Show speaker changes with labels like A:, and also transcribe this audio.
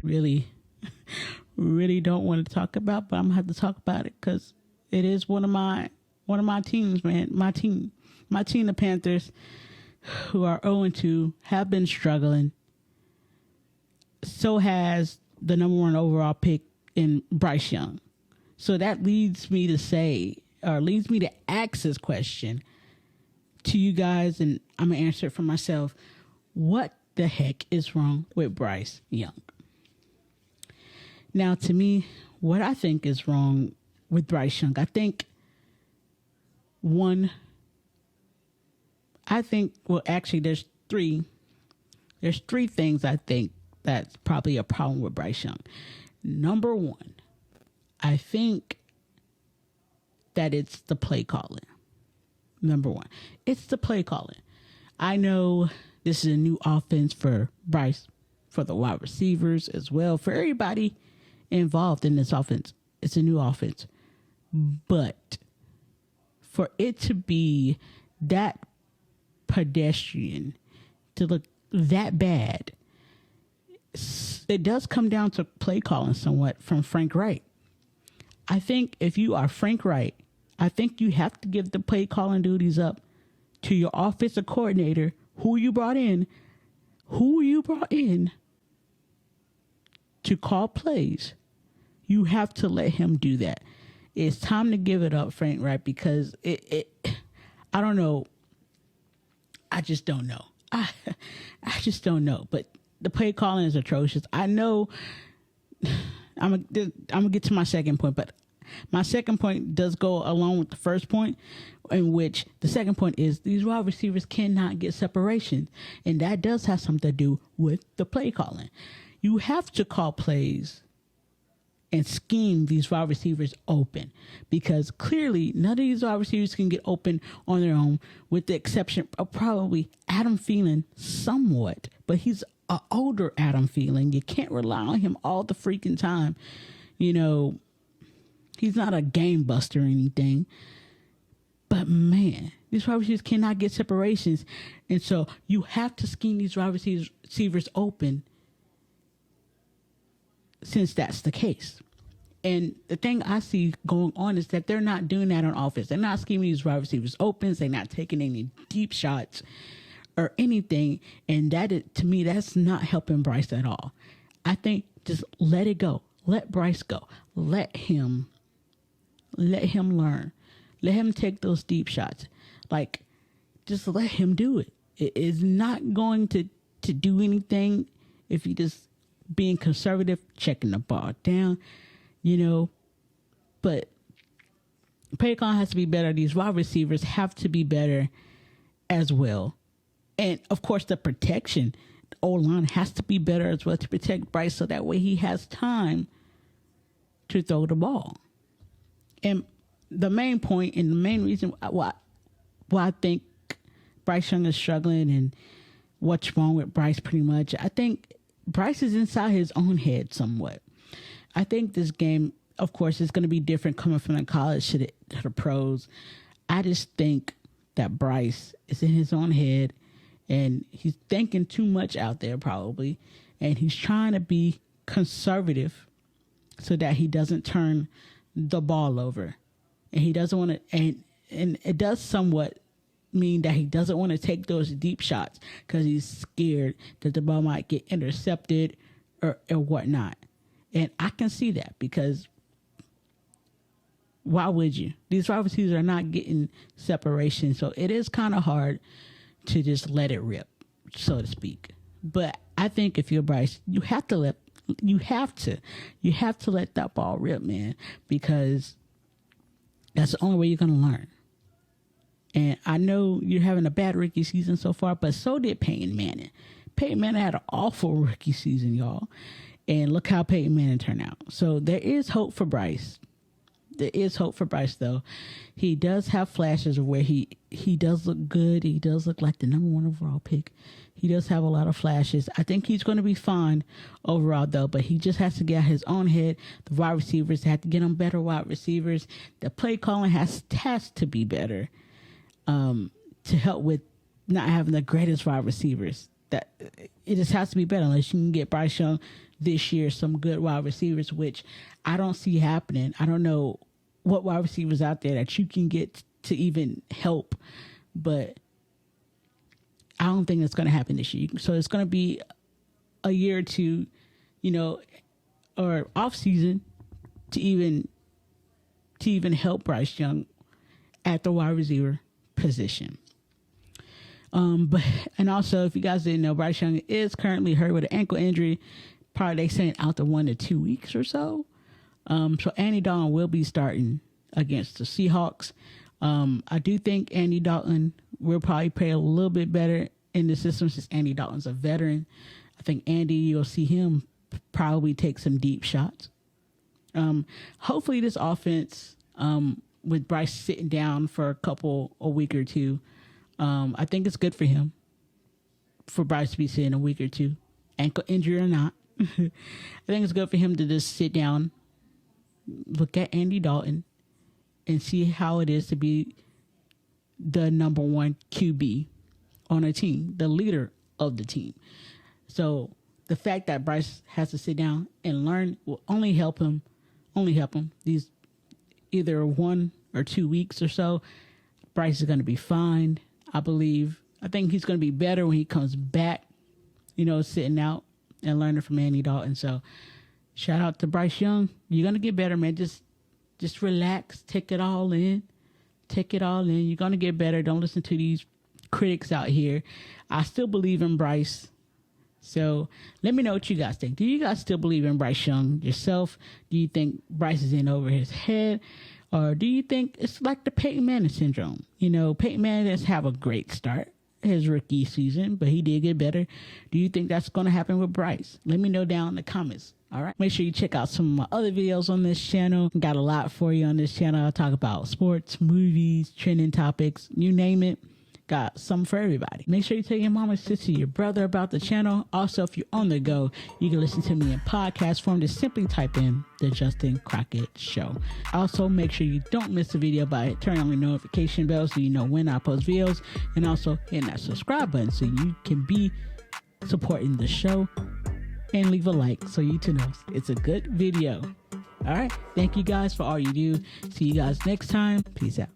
A: really, really don't want to talk about, but I'm gonna have to talk about it because it is one of my teams, man. My team, the Panthers, who are 0-2, have been struggling. So has the number 1 overall pick in Bryce Young. So that leads me to ask this question to you guys, and I'm going to answer it for myself. What the heck is wrong with Bryce Young? Now, to me, what I think is wrong with Bryce Young, there's three things I think that's probably a problem with Bryce Young. Number 1, I think that it's the play calling. Number 1, it's the play calling. I know this is a new offense for Bryce, for the wide receivers as well, for everybody involved in this offense. It's a new offense. But for it to be that pedestrian, to look that bad, it does come down to play calling somewhat from Frank Wright. I think if you are Frank Wright, I think you have to give the play calling duties up to your offensive coordinator, who you brought in to call plays. You have to let him do that. It's time to give it up, Frank Wright, because I don't know. I just don't know. I just don't know. But the play calling is atrocious. I know. I'm gonna get to my second point, but my second point does go along with the first point, in which the second point is these wide receivers cannot get separation, and that does have something to do with the play calling. You have to call plays and scheme these wide receivers open, because clearly none of these wide receivers can get open on their own, with the exception of probably Adam Thielen somewhat, but he's an older Adam Thielen. You can't rely on him all the freaking time. You know, he's not a game buster or anything, but man, these wide receivers cannot get separations, and so you have to scheme these wide receivers open, since that's the case. And the thing I see going on is that they're not doing that on offense. They're not scheming these wide receivers open. They're not taking any deep shots or anything. And to me, that's not helping Bryce at all. I think just let it go. Let Bryce go. Let him learn. Let him take those deep shots. Like, just let him do it. It is not going to do anything if he just being conservative, checking the ball down, but Paycon has to be better. These wide receivers have to be better as well. And of course, the protection, the O-line has to be better as well to protect Bryce, so that way he has time to throw the ball. And the main point and the main reason why I think Bryce Young is struggling and what's wrong with Bryce pretty much, I think Bryce is inside his own head somewhat. I think this game, of course, is going to be different coming from the college to the pros. I just think that Bryce is in his own head, and he's thinking too much out there probably, and he's trying to be conservative so that he doesn't turn the ball over. And he doesn't want to, and it does somewhat mean that he doesn't want to take those deep shots because he's scared that the ball might get intercepted or whatnot. And I can see that, because why would you? These wide receivers are not getting separation, so it is kind of hard to just let it rip, so to speak. But I think if you're Bryce, you have to let that ball rip, man, because that's the only way you're gonna learn. And I know you're having a bad rookie season so far, but so did Peyton Manning. Peyton Manning had an awful rookie season, y'all. And look how Peyton Manning turned out. So there is hope for Bryce. There is hope for Bryce, though. He does have flashes of where he does look good. He does look like the number 1 overall pick. He does have a lot of flashes. I think he's going to be fine overall, though. But he just has to get out his own head. The wide receivers have to get him better wide receivers. The play calling has to be better to help with not having the greatest wide receivers that it just has to be better unless you can get Bryce Young this year, some good wide receivers, which I don't see happening. I don't know what wide receivers out there that you can get to even help, but I don't think it's going to happen this year. So it's going to be a year or two, or off season to even help Bryce Young at the wide receiver position. And also, if you guys didn't know, Bryce Young is currently hurt with an ankle injury. Probably they saying out to 1 to 2 weeks or so. So Andy Dalton will be starting against the Seahawks. I do think Andy Dalton will probably play a little bit better in the system since Andy Dalton's a veteran. I think Andy, you'll see him probably take some deep shots. Hopefully this offense, with Bryce sitting down for a week or two, I think it's good for him, for Bryce to be sitting a week or two, ankle injury or not. I think it's good for him to just sit down, look at Andy Dalton, and see how it is to be the number one QB on a team, the leader of the team. So the fact that Bryce has to sit down and learn will only help him these either 1 or 2 weeks or so. Bryce is going to be fine, I believe. I think he's going to be better when he comes back, sitting out and learning from Andy Dalton. So shout out to Bryce Young. You're going to get better, man. Just relax. Take it all in. You're going to get better. Don't listen to these critics out here. I still believe in Bryce. So let me know what you guys think. Do you guys still believe in Bryce Young yourself? Do you think Bryce is in over his head? Or do you think it's like the Peyton Manning syndrome? Peyton Manning didn't have a great start his rookie season, but he did get better. Do you think that's going to happen with Bryce? Let me know down in the comments. All right. Make sure you check out some of my other videos on this channel. Got a lot for you on this channel. I talk about sports, movies, trending topics, you name it. Got some for everybody. Make sure you tell your mama, sister, your brother about the channel. Also, if you're on the go, you can listen to me in podcast form. Just simply type in The Justin Crockett Show. Also, make sure you don't miss a video by turning on the notification bell so you know when I post videos. And also hit that subscribe button so you can be supporting the show. And leave a like so YouTube knows it's a good video. All right. Thank you guys for all you do. See you guys next time. Peace out.